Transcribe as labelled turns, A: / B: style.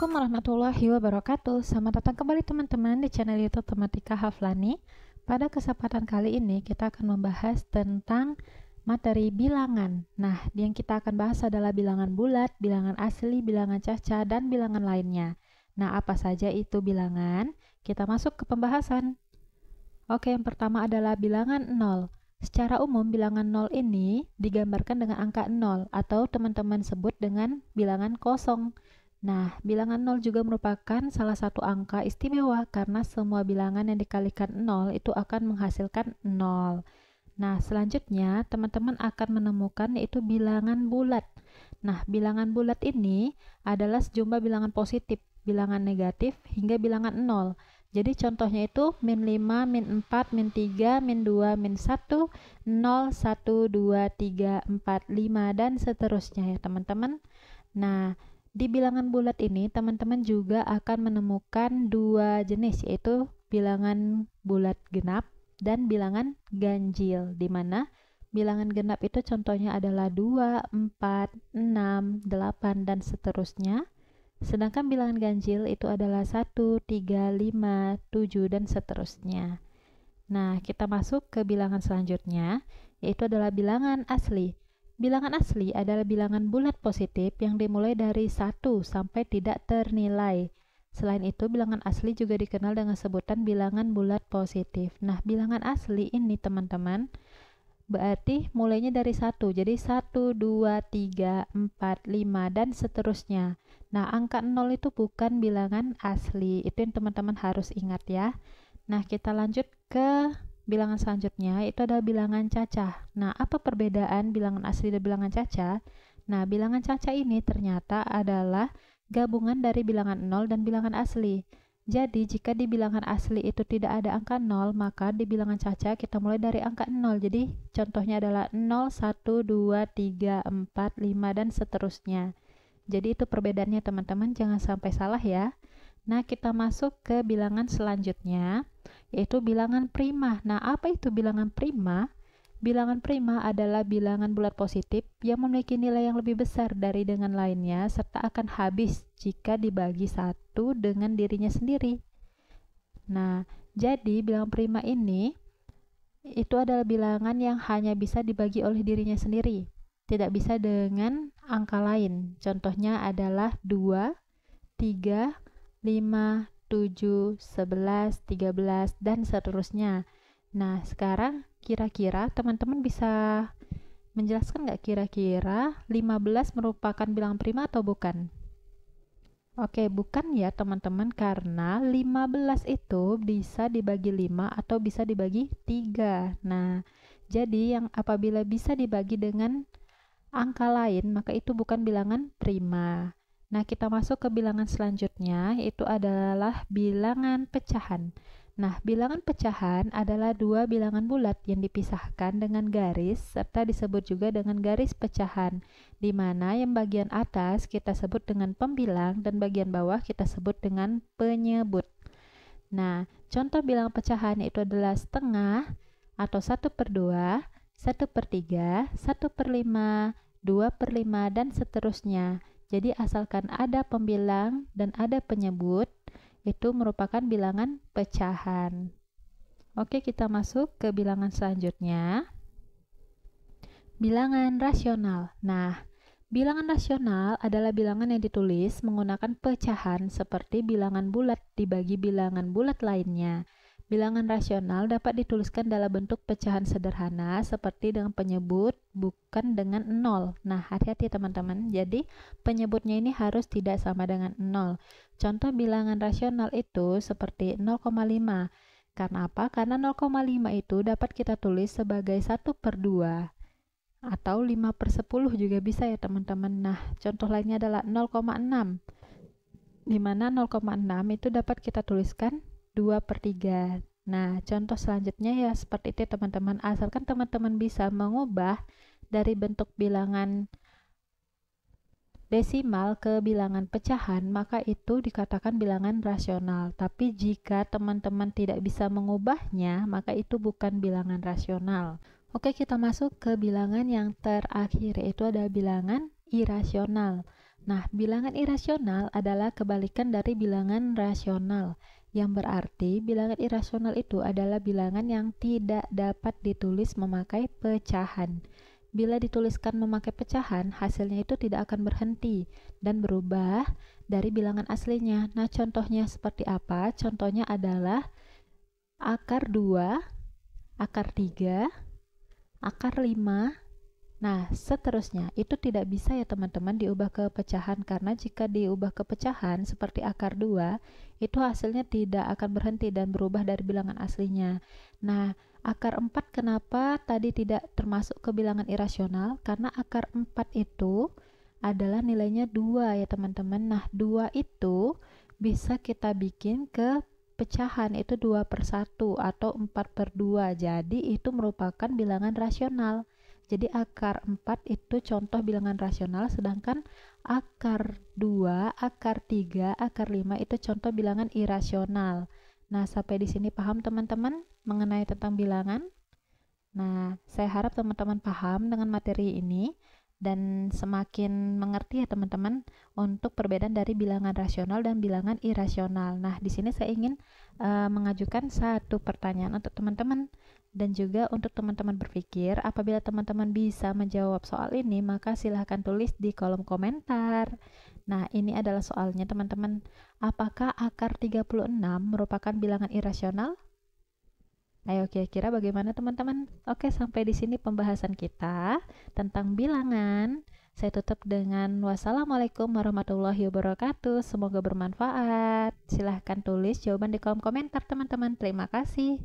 A: Assalamualaikum warahmatullahi wabarakatuh. Selamat datang kembali teman-teman di channel YouTube Tematika Haflani. Pada kesempatan kali ini kita akan membahas tentang materi bilangan. Nah, yang kita akan bahas adalah bilangan bulat, bilangan asli, bilangan caca, dan bilangan lainnya. Nah, apa saja itu bilangan? Kita masuk ke pembahasan. Oke, yang pertama adalah bilangan 0. Secara umum, bilangan 0 ini digambarkan dengan angka 0 atau teman-teman sebut dengan bilangan kosong. Nah, bilangan 0 juga merupakan salah satu angka istimewa karena semua bilangan yang dikalikan 0 itu akan menghasilkan 0. Nah, selanjutnya teman-teman akan menemukan yaitu bilangan bulat. Nah, bilangan bulat ini adalah sejumlah bilangan positif, bilangan negatif, hingga bilangan 0. Jadi contohnya itu min 5, min 4, min 3, min 2, min 1, 0, 1, 2, 3, 4, 5, dan seterusnya ya teman-teman. Nah, di bilangan bulat ini, teman-teman juga akan menemukan dua jenis, yaitu bilangan bulat genap dan bilangan ganjil, di mana bilangan genap itu contohnya adalah 2, 4, 6, 8, dan seterusnya. Sedangkan bilangan ganjil itu adalah 1, 3, 5, 7, dan seterusnya. Nah, kita masuk ke bilangan selanjutnya, yaitu adalah bilangan asli. Bilangan asli adalah bilangan bulat positif yang dimulai dari 1 sampai tidak ternilai. Selain itu, bilangan asli juga dikenal dengan sebutan bilangan bulat positif. Nah, bilangan asli ini teman-teman, berarti mulainya dari 1. Jadi 1, 2, 3, 4, 5, dan seterusnya. Nah, angka 0 itu bukan bilangan asli. Itu yang teman-teman harus ingat ya. Nah, kita lanjut ke bilangan selanjutnya, itu adalah bilangan cacah. Nah, apa perbedaan bilangan asli dan bilangan cacah? Nah, bilangan cacah ini ternyata adalah gabungan dari bilangan 0 dan bilangan asli. Jadi, jika di bilangan asli itu tidak ada angka 0, maka di bilangan cacah kita mulai dari angka 0. Jadi, contohnya adalah 0, 1, 2, 3, 4, 5, dan seterusnya. Jadi, itu perbedaannya teman-teman, jangan sampai salah ya. Nah, kita masuk ke bilangan selanjutnya, yaitu bilangan prima. Nah, apa itu bilangan prima? Bilangan prima adalah bilangan bulat positif yang memiliki nilai yang lebih besar dari dengan lainnya, serta akan habis jika dibagi satu dengan dirinya sendiri. Nah, jadi bilangan prima ini itu adalah bilangan yang hanya bisa dibagi oleh dirinya sendiri, tidak bisa dengan angka lain. Contohnya adalah 2, 3, 5, 7, 11, 13, dan seterusnya. Nah, sekarang kira-kira teman-teman bisa menjelaskan nggak kira-kira 15 merupakan bilangan prima atau bukan? Oke, bukan ya teman-teman, karena 15 itu bisa dibagi 5 atau bisa dibagi 3. Nah, jadi yang apabila bisa dibagi dengan angka lain, maka itu bukan bilangan prima. Nah, kita masuk ke bilangan selanjutnya, yaitu adalah bilangan pecahan. Nah, bilangan pecahan adalah dua bilangan bulat yang dipisahkan dengan garis, serta disebut juga dengan garis pecahan, di mana yang bagian atas kita sebut dengan pembilang dan bagian bawah kita sebut dengan penyebut. Nah, contoh bilangan pecahan itu adalah setengah, atau 1/2, 1/3, 1/5, 2/5, dan seterusnya. Jadi asalkan ada pembilang dan ada penyebut, itu merupakan bilangan pecahan. Oke, kita masuk ke bilangan selanjutnya. Bilangan rasional. Nah, bilangan rasional adalah bilangan yang ditulis menggunakan pecahan seperti bilangan bulat dibagi bilangan bulat lainnya. Bilangan rasional dapat dituliskan dalam bentuk pecahan sederhana seperti dengan penyebut, bukan dengan 0. Nah, hati-hati teman-teman. Jadi, penyebutnya ini harus tidak sama dengan 0. Contoh bilangan rasional itu seperti 0,5. Karena apa? Karena 0,5 itu dapat kita tulis sebagai 1/2. Atau 5/10 juga bisa ya teman-teman. Nah, contoh lainnya adalah 0,6. Di mana 0,6 itu dapat kita tuliskan 2/3. Nah, contoh selanjutnya ya seperti itu teman-teman. Asalkan teman-teman bisa mengubah dari bentuk bilangan desimal ke bilangan pecahan, maka itu dikatakan bilangan rasional. Tapi jika teman-teman tidak bisa mengubahnya, maka itu bukan bilangan rasional. Oke, kita masuk ke bilangan yang terakhir, yaitu ada bilangan irasional. Nah, bilangan irasional adalah kebalikan dari bilangan rasional, yang berarti bilangan irasional itu adalah bilangan yang tidak dapat ditulis memakai pecahan. Bila dituliskan memakai pecahan, hasilnya itu tidak akan berhenti dan berubah dari bilangan aslinya. Nah, contohnya seperti apa? Contohnya adalah akar 2, akar 3, akar 5. Nah, seterusnya itu tidak bisa ya teman-teman diubah ke pecahan, karena jika diubah ke pecahan seperti akar 2, itu hasilnya tidak akan berhenti dan berubah dari bilangan aslinya. Nah, akar 4 kenapa tadi tidak termasuk ke bilangan irasional? Karena akar 4 itu adalah nilainya 2 ya teman-teman. Nah, 2 itu bisa kita bikin ke pecahan, itu 2/1 atau 4/2. Jadi itu merupakan bilangan rasional. Jadi akar 4 itu contoh bilangan rasional, sedangkan akar 2, akar 3, akar 5 itu contoh bilangan irasional. Nah, sampai di sini paham teman-teman mengenai tentang bilangan? Nah, saya harap teman-teman paham dengan materi ini dan semakin mengerti ya teman-teman untuk perbedaan dari bilangan rasional dan bilangan irasional. Nah, di sini saya ingin mengajukan satu pertanyaan untuk teman-teman dan juga untuk teman-teman berpikir. Apabila teman-teman bisa menjawab soal ini, maka silahkan tulis di kolom komentar. Nah, ini adalah soalnya teman-teman. Apakah akar 36 merupakan bilangan irasional? Ayo kira-kira bagaimana teman-teman? Oke, sampai di sini pembahasan kita tentang bilangan. Saya tutup dengan wassalamualaikum warahmatullahi wabarakatuh. Semoga bermanfaat. Silahkan tulis jawaban di kolom komentar teman-teman. Terima kasih.